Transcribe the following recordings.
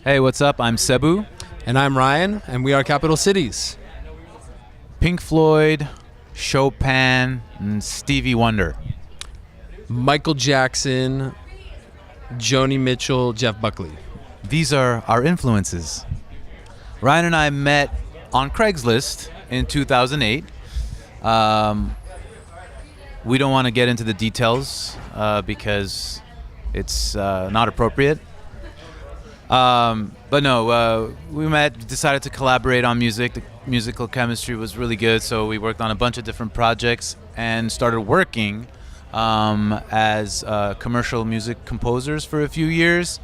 Hey, what's up? I'm Cebu. And I'm Ryan, and we are Capital Cities. Pink Floyd, Chopin, and Stevie Wonder. Michael Jackson, Joni Mitchell, Jeff Buckley. These are our influences. Ryan and I met on Craigslist in 2008. We don't want to get into the details because it's not appropriate. But no, we met, decided to collaborate on music. The musical chemistry was really good, so we worked on a bunch of different projects and started working as commercial music composers for a few years.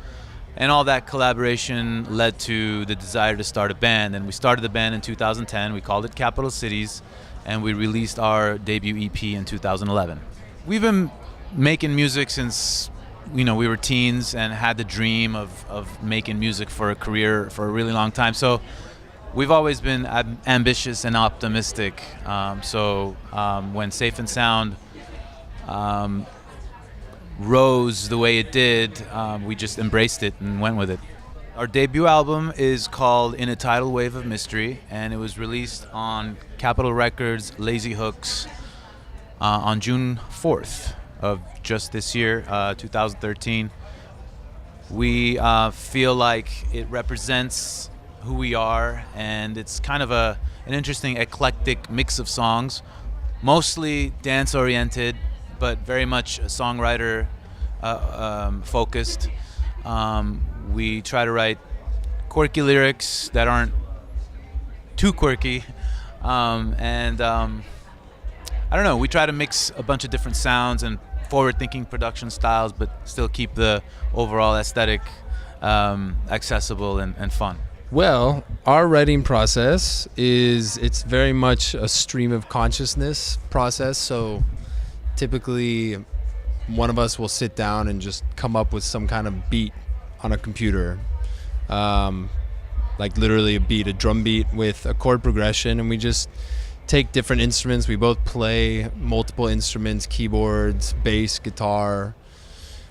And all that collaboration led to the desire to start a band. And we started the band in 2010. We called it Capital Cities, and we released our debut EP in 2011. We've been making music since we were teens and had the dream of making music for a career for a really long time. So we've always been ambitious and optimistic. When Safe and Sound rose the way it did, we just embraced it and went with it. Our debut album is called In a Tidal Wave of Mystery, and it was released on Capitol Records Lazy Hooks on June 4th. Of just this year, 2013. We feel like it represents who we are, and it's kind of an interesting eclectic mix of songs, mostly dance-oriented, but very much songwriter focused. We try to write quirky lyrics that aren't too quirky, I don't know, we try to mix a bunch of different sounds and forward-thinking production styles, but still keep the overall aesthetic accessible and fun. Well, our writing process it's very much a stream of consciousness process. So typically one of us will sit down and just come up with some kind of beat on a computer. Like literally a drum beat with a chord progression, and we just take different instruments. We both play multiple instruments, keyboards, bass, guitar,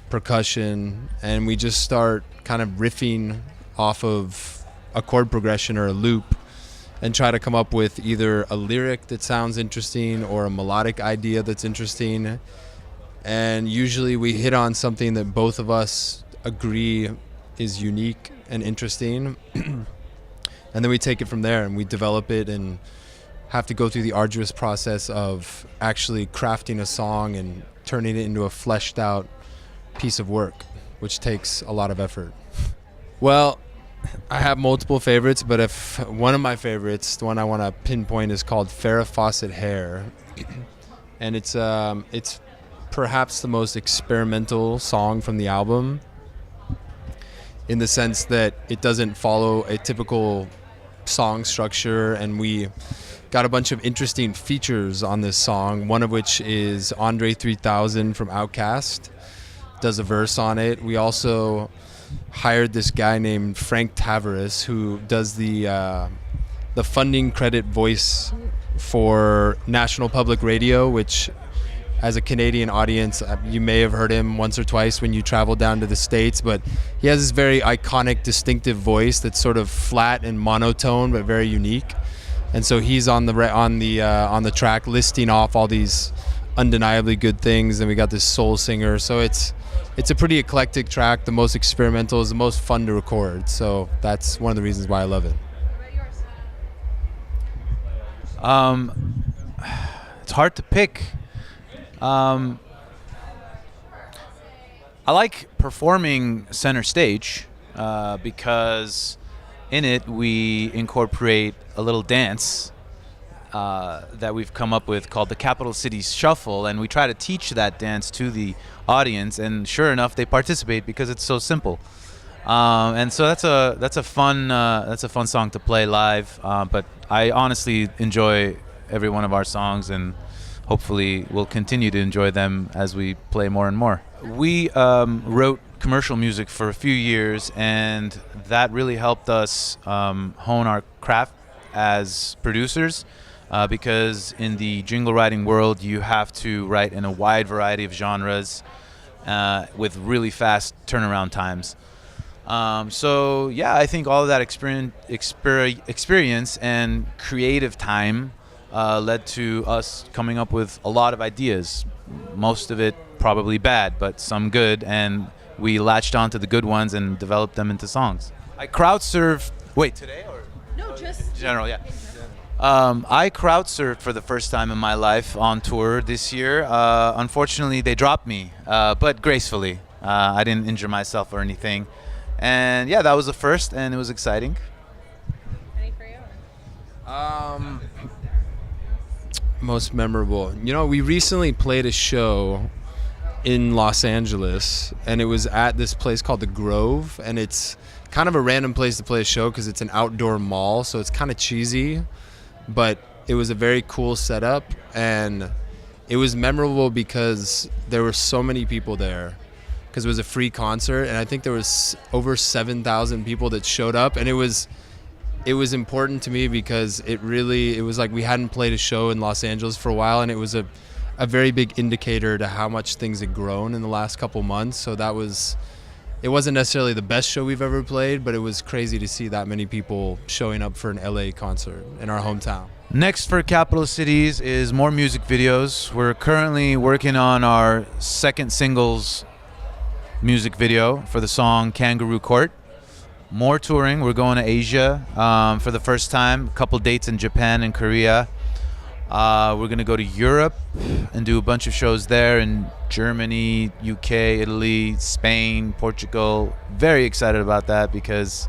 percussion, and we just start kind of riffing off of a chord progression or a loop and try to come up with either a lyric that sounds interesting or a melodic idea that's interesting. And usually we hit on something that both of us agree is unique and interesting. And then we take it from there and we develop it and have to go through the arduous process of actually crafting a song and turning it into a fleshed out piece of work, which takes a lot of effort. Well, I have multiple favorites, but if one of my favorites, the one I want to pinpoint, is called Farrah Fawcett Hair. And it's perhaps the most experimental song from the album, in the sense that it doesn't follow a typical song structure, and we got a bunch of interesting features on this song, one of which is Andre 3000 from Outkast does a verse on it. We also hired this guy named Frank Tavares, who does the funding credit voice for National Public Radio, which, as a Canadian audience, you may have heard him once or twice when you travel down to the States, but he has this very iconic, distinctive voice that's sort of flat and monotone, but very unique. And so he's on the track listing off all these undeniably good things, and we got this soul singer. So it's a pretty eclectic track. The most experimental is the most fun to record. So that's one of the reasons why I love it. It's hard to pick. I like performing center stage because in it we incorporate a little dance that we've come up with called the Capital Cities Shuffle, and we try to teach that dance to the audience, and sure enough they participate because it's so simple. And so that's a fun song to play live, but I honestly enjoy every one of our songs, and hopefully we'll continue to enjoy them as we play more and more. We wrote commercial music for a few years, and that really helped us hone our craft as producers, because in the jingle writing world you have to write in a wide variety of genres with really fast turnaround times. So yeah, I think all of that experience and creative time led to us coming up with a lot of ideas. Most of it probably bad, but some good, and we latched onto the good ones and developed them into songs. I crowd surfed. Wait, today or No, just in general? Yeah. I crowd surfed for the first time in my life on tour this year. Unfortunately, they dropped me, but gracefully. I didn't injure myself or anything. And yeah, that was the first, and it was exciting. Any for you? Most memorable. You know, we recently played a show in Los Angeles, and it was at this place called The Grove, and it's kind of a random place to play a show because it's an outdoor mall, so it's kind of cheesy, but it was a very cool setup, and it was memorable because there were so many people there because it was a free concert, and I think there was over 7,000 people that showed up, and it was important to me because it was like we hadn't played a show in Los Angeles for a while, and it was a very big indicator to how much things had grown in the last couple months. So it wasn't necessarily the best show we've ever played, but it was crazy to see that many people showing up for an LA concert in our hometown. Next for Capital Cities is more music videos. We're currently working on our second singles music video for the song Kangaroo Court. More touring. We're going to Asia for the first time. A couple dates in Japan and Korea. We're going to go to Europe and do a bunch of shows there in Germany, UK, Italy, Spain, Portugal. Very excited about that because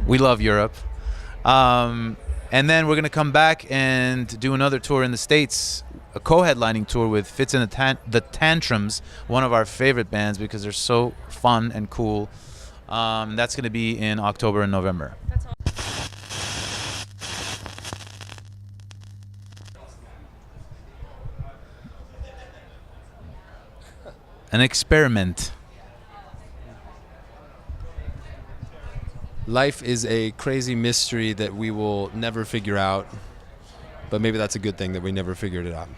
we love Europe. And then we're going to come back and do another tour in the States, a co-headlining tour with Fits in the Tantrums, one of our favorite bands because they're so fun and cool. That's going to be in October and November. That's all. An experiment. Life is a crazy mystery that we will never figure out, but maybe that's a good thing that we never figured it out.